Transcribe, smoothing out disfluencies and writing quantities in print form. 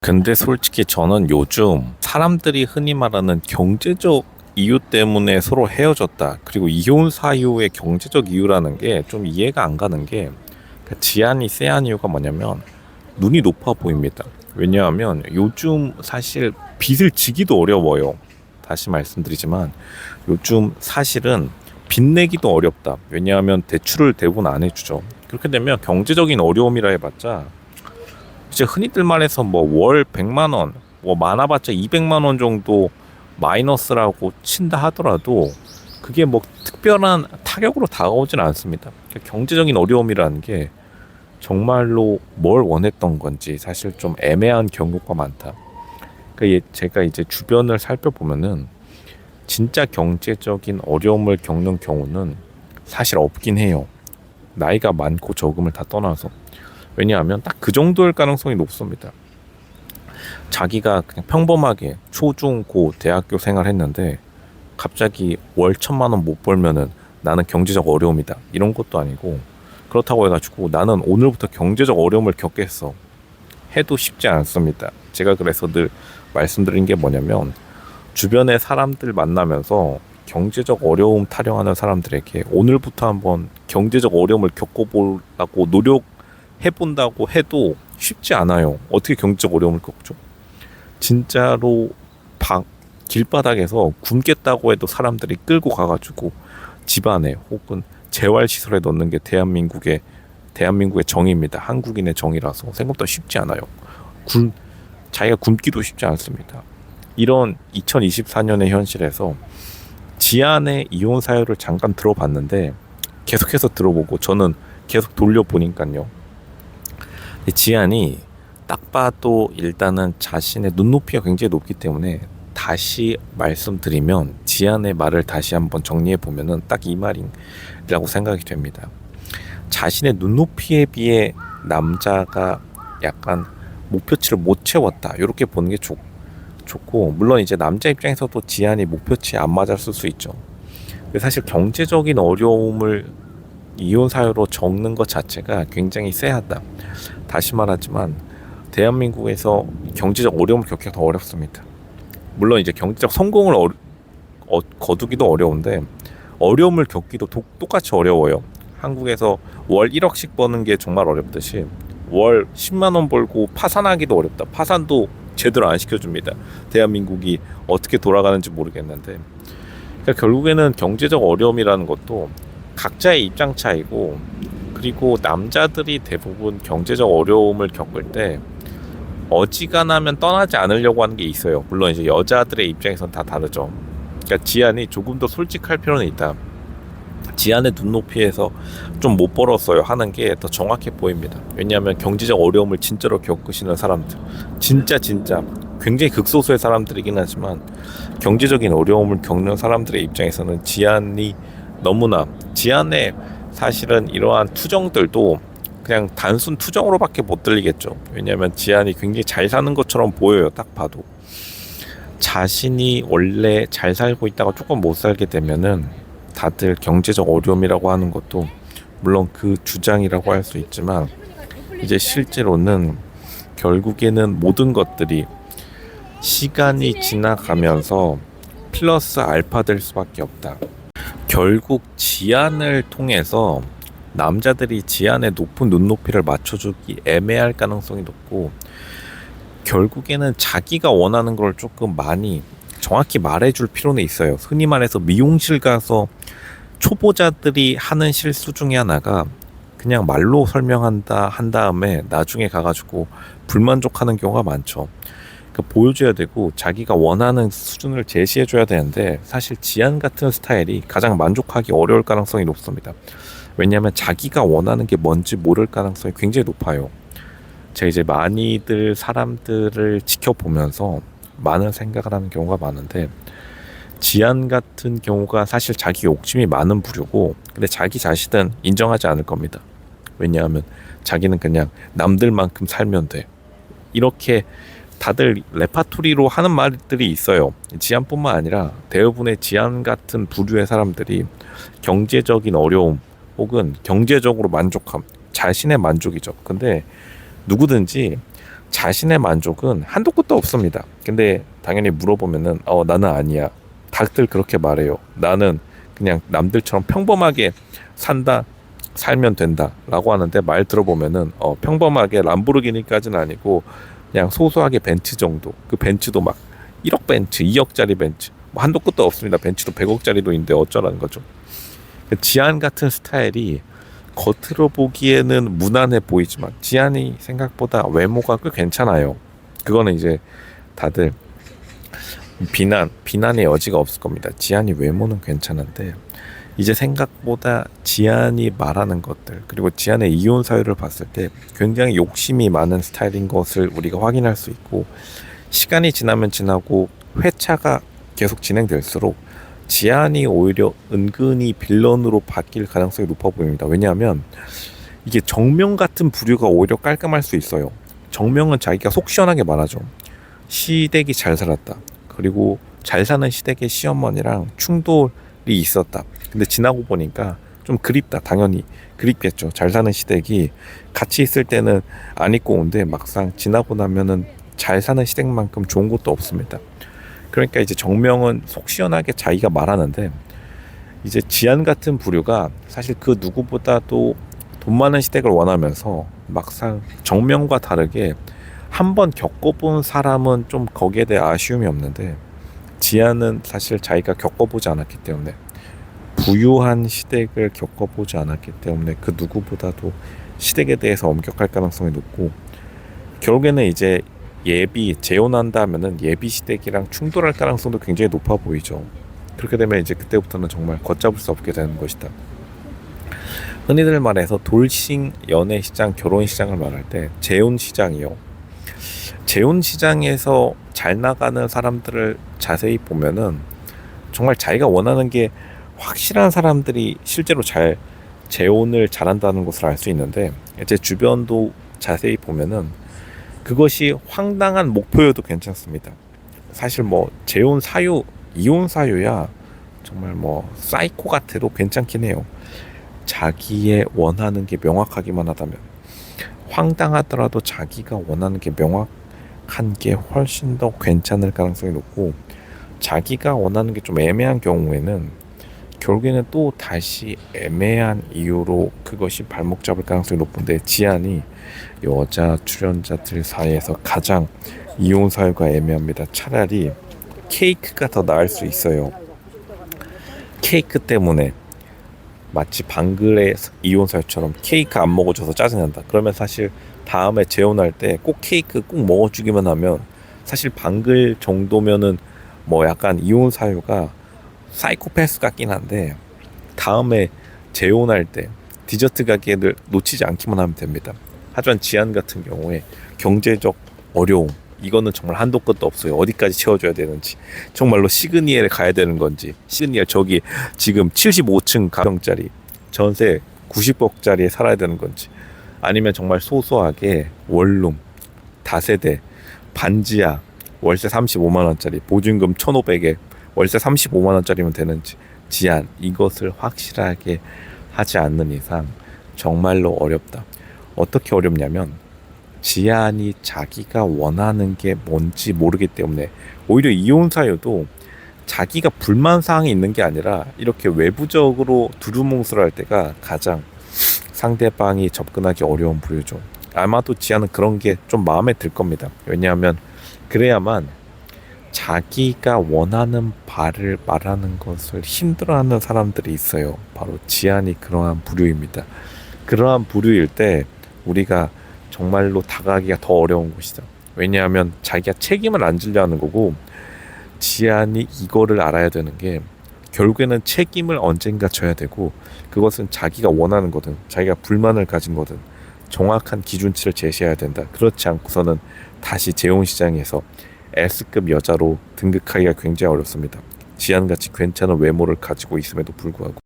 근데 솔직히 저는 요즘 사람들이 흔히 말하는 경제적 이유 때문에 서로 헤어졌다. 그리고 이혼 사유의 경제적 이유라는 게 좀 이해가 안 가는 게 지안이 쎄한 이유가 뭐냐면 눈이 높아 보입니다. 왜냐하면 요즘 사실 빚을 지기도 어려워요. 다시 말씀드리지만 요즘 사실은 빚 내기도 어렵다. 왜냐하면 대출을 대부분 안 해주죠. 그렇게 되면 경제적인 어려움이라 해봤자 이제 흔히들 말해서 뭐 월 100만 원, 뭐 많아봤자 200만 원 정도 마이너스라고 친다 하더라도 그게 뭐 특별한 타격으로 다가오진 않습니다. 그러니까 경제적인 어려움이라는 게 정말로 뭘 원했던 건지 사실 좀 애매한 경우가 많다. 그러니까 제가 이제 주변을 살펴보면은 진짜 경제적인 어려움을 겪는 경우는 사실 없긴 해요. 나이가 많고 적음을 다 떠나서. 왜냐하면 딱 그 정도일 가능성이 높습니다. 자기가 그냥 평범하게 초중 고 대학교 생활했는데 갑자기 월 1,000만 원 못 벌면은 나는 경제적 어려움이다 이런 것도 아니고, 그렇다고 해가지고 나는 오늘부터 경제적 어려움을 겪겠어 해도 쉽지 않습니다. 제가 그래서 늘 말씀드린 게 뭐냐면, 주변의 사람들 만나면서 경제적 어려움 타령하는 사람들에게 오늘부터 한번 경제적 어려움을 겪어보라고 노력해본다고 해도 쉽지 않아요. 어떻게 경제적 어려움을 겪죠? 진짜로 길바닥에서 굶겠다고 해도 사람들이 끌고 가가지고 집안에 혹은 재활시설에 넣는 게 대한민국의 정의입니다. 한국인의 정의라서 생각보다 쉽지 않아요. 자기가 굶기도 쉽지 않습니다. 이런 2024년의 현실에서 지안의 이혼 사유를 잠깐 들어봤는데, 계속해서 들어보고 저는 계속 돌려보니까요, 지안이 딱 봐도 일단은 자신의 눈높이가 굉장히 높기 때문에, 다시 말씀드리면 지안의 말을 다시 한번 정리해 보면은 딱 이 말이라고 생각이 됩니다. 자신의 눈높이에 비해 남자가 약간 목표치를 못 채웠다, 이렇게 보는 게 좋고, 물론 이제 남자 입장에서도 지안이 목표치에 안 맞았을 수 있죠. 사실 경제적인 어려움을 이혼 사유로 적는 것 자체가 굉장히 쎄하다. 다시 말하지만 대한민국에서 경제적 어려움을 겪기가 더 어렵습니다. 물론 이제 경제적 성공을 거두기도 어려운데 어려움을 겪기도 똑같이 어려워요. 한국에서 월 1억씩 버는 게 정말 어렵듯이 월 10만 원 벌고 파산하기도 어렵다. 파산도 제대로 안 시켜줍니다. 대한민국이 어떻게 돌아가는지 모르겠는데, 그러니까 결국에는 경제적 어려움이라는 것도 각자의 입장 차이고, 그리고 남자들이 대부분 경제적 어려움을 겪을 때 어지간하면 떠나지 않으려고 하는 게 있어요. 물론 이제 여자들의 입장에선 다 다르죠. 그러니까 지안이 조금 더 솔직할 필요는 있다. 지안의 눈높이에서 좀 못 벌었어요 하는 게 더 정확해 보입니다. 왜냐하면 경제적 어려움을 진짜로 겪으시는 사람들, 진짜 굉장히 극소수의 사람들이긴 하지만 경제적인 어려움을 겪는 사람들의 입장에서는 지안의 사실은 이러한 투정들도 그냥 단순 투정으로밖에 못 들리겠죠. 왜냐하면 지안이 굉장히 잘 사는 것처럼 보여요. 딱 봐도 자신이 원래 잘 살고 있다가 조금 못 살게 되면은 다들 경제적 어려움이라고 하는 것도 물론 그 주장이라고 할 수 있지만, 이제 실제로는 결국에는 모든 것들이 시간이 지나가면서 플러스 알파 될 수밖에 없다. 결국 지안을 통해서 남자들이 지안의 높은 눈높이를 맞춰주기 애매할 가능성이 높고, 결국에는 자기가 원하는 걸 조금 많이 정확히 말해줄 필요는 있어요. 흔히 말해서 미용실 가서 초보자들이 하는 실수 중에 하나가 그냥 말로 설명한다 한 다음에 나중에 가가지고 불만족하는 경우가 많죠. 그러니까 보여줘야 되고 자기가 원하는 수준을 제시해줘야 되는데, 사실 지안 같은 스타일이 가장 만족하기 어려울 가능성이 높습니다. 왜냐하면 자기가 원하는 게 뭔지 모를 가능성이 굉장히 높아요. 제가 이제 많이들 사람들을 지켜보면서 많은 생각을 하는 경우가 많은데, 지안 같은 경우가 사실 자기 욕심이 많은 부류고, 근데 자기 자신은 인정하지 않을 겁니다. 왜냐하면 자기는 그냥 남들만큼 살면 돼, 이렇게 다들 레파토리로 하는 말들이 있어요. 지안뿐만 아니라 대부분의 지안 같은 부류의 사람들이 경제적인 어려움 혹은 경제적으로 만족함, 자신의 만족이죠. 근데 누구든지 자신의 만족은 한도 끝도 없습니다. 근데 당연히 물어보면은 나는 아니야. 다들 그렇게 말해요. 나는 그냥 남들처럼 평범하게 산다, 살면 된다 라고 하는데, 말 들어보면은 평범하게 람보르기니까지는 아니고 그냥 소소하게 벤츠 정도, 그 벤츠도 막 1억 벤츠, 2억짜리 벤츠, 뭐 한도 끝도 없습니다. 벤츠도 100억짜리도 있는데 어쩌라는 거죠. 지안 같은 스타일이 겉으로 보기에는 무난해 보이지만 지안이 생각보다 외모가 꽤 괜찮아요. 그거는 이제 다들 비난의 여지가 없을 겁니다. 지안이 외모는 괜찮은데 이제 생각보다 지안이 말하는 것들, 그리고 지안의 이혼 사유를 봤을 때 굉장히 욕심이 많은 스타일인 것을 우리가 확인할 수 있고, 시간이 지나면 지나고 회차가 계속 진행될수록 지안이 오히려 은근히 빌런으로 바뀔 가능성이 높아 보입니다. 왜냐하면 이게 정명 같은 부류가 오히려 깔끔할 수 있어요. 정명은 자기가 속 시원하게 말하죠. 시댁이 잘 살았다. 그리고 잘 사는 시댁의 시어머니랑 충돌이 있었다. 근데 지나고 보니까 좀 그립다. 당연히 그립겠죠. 잘 사는 시댁이 같이 있을 때는 안 입고 온데 막상 지나고 나면은 잘 사는 시댁만큼 좋은 것도 없습니다. 그러니까 이제 정명은 속 시원하게 자기가 말하는데, 이제 지안 같은 부류가 사실 그 누구보다도 돈 많은 시댁을 원하면서 막상 정명과 다르게 한번 겪어본 사람은 좀 거기에 대해 아쉬움이 없는데, 지안은 사실 자기가 겪어보지 않았기 때문에, 부유한 시댁을 겪어보지 않았기 때문에 그 누구보다도 시댁에 대해서 엄격할 가능성이 높고, 결국에는 이제 재혼한다 하면은 예비 시댁이랑 충돌할 가능성도 굉장히 높아 보이죠. 그렇게 되면 이제 그때부터는 정말 걷잡을 수 없게 되는 것이다. 흔히들 말해서 돌싱 연애 시장, 결혼 시장을 말할 때 재혼 시장이요. 재혼 시장에서 잘 나가는 사람들을 자세히 보면은 정말 자기가 원하는 게 확실한 사람들이 실제로 잘 재혼을 잘한다는 것을 알 수 있는데, 제 주변도 자세히 보면은 그것이 황당한 목표여도 괜찮습니다. 사실 뭐 재혼 사유, 이혼 사유야 정말 뭐 사이코 같아도 괜찮긴 해요. 자기의 원하는 게 명확하기만 하다면, 황당하더라도 자기가 원하는 게 명확한 게 훨씬 더 괜찮을 가능성이 높고, 자기가 원하는 게 좀 애매한 경우에는 결국에는 또 다시 애매한 이유로 그것이 발목 잡을 가능성이 높은데, 지안이 여자 출연자들 사이에서 가장 이혼 사유가 애매합니다. 차라리 케이크가 더 나을 수 있어요. 케이크 때문에 마치 방글의 이혼 사유처럼 케이크 안 먹어줘서 짜증난다. 그러면 사실 다음에 재혼할 때 꼭 케이크 꼭 먹어주기만 하면, 사실 방글 정도면은 뭐 약간 이혼 사유가 사이코패스 같긴 한데, 다음에 재혼할 때 디저트 가게를 놓치지 않기만 하면 됩니다. 하지만 지안 같은 경우에 경제적 어려움, 이거는 정말 한도 끝도 없어요. 어디까지 채워줘야 되는지, 정말로 시그니엘에 가야 되는 건지, 시그니엘 저기 지금 75층 가정짜리 전세 90억짜리에 살아야 되는 건지, 아니면 정말 소소하게 원룸 다세대 반지하 월세 35만원짜리 보증금 1,500에 월세 35만원짜리면 되는지, 지안 이것을 확실하게 하지 않는 이상 정말로 어렵다. 어떻게 어렵냐면, 지안이 자기가 원하는 게 뭔지 모르기 때문에 오히려 이혼 사유도 자기가 불만사항이 있는 게 아니라 이렇게 외부적으로 두루뭉술할 때가 가장 상대방이 접근하기 어려운 부류죠. 아마도 지안은 그런 게 좀 마음에 들 겁니다. 왜냐하면 그래야만 자기가 원하는 바를 말하는 것을 힘들어하는 사람들이 있어요. 바로 지안이 그러한 부류입니다. 그러한 부류일 때 우리가 정말로 다가가기가 더 어려운 것이죠. 왜냐하면 자기가 책임을 안 지려 하는 거고, 지안이 이거를 알아야 되는 게 결국에는 책임을 언젠가 져야 되고, 그것은 자기가 원하는 거든 자기가 불만을 가진 거든 정확한 기준치를 제시해야 된다. 그렇지 않고서는 다시 재혼시장에서 S급 여자로 등극하기가 굉장히 어렵습니다. 지안같이 괜찮은 외모를 가지고 있음에도 불구하고.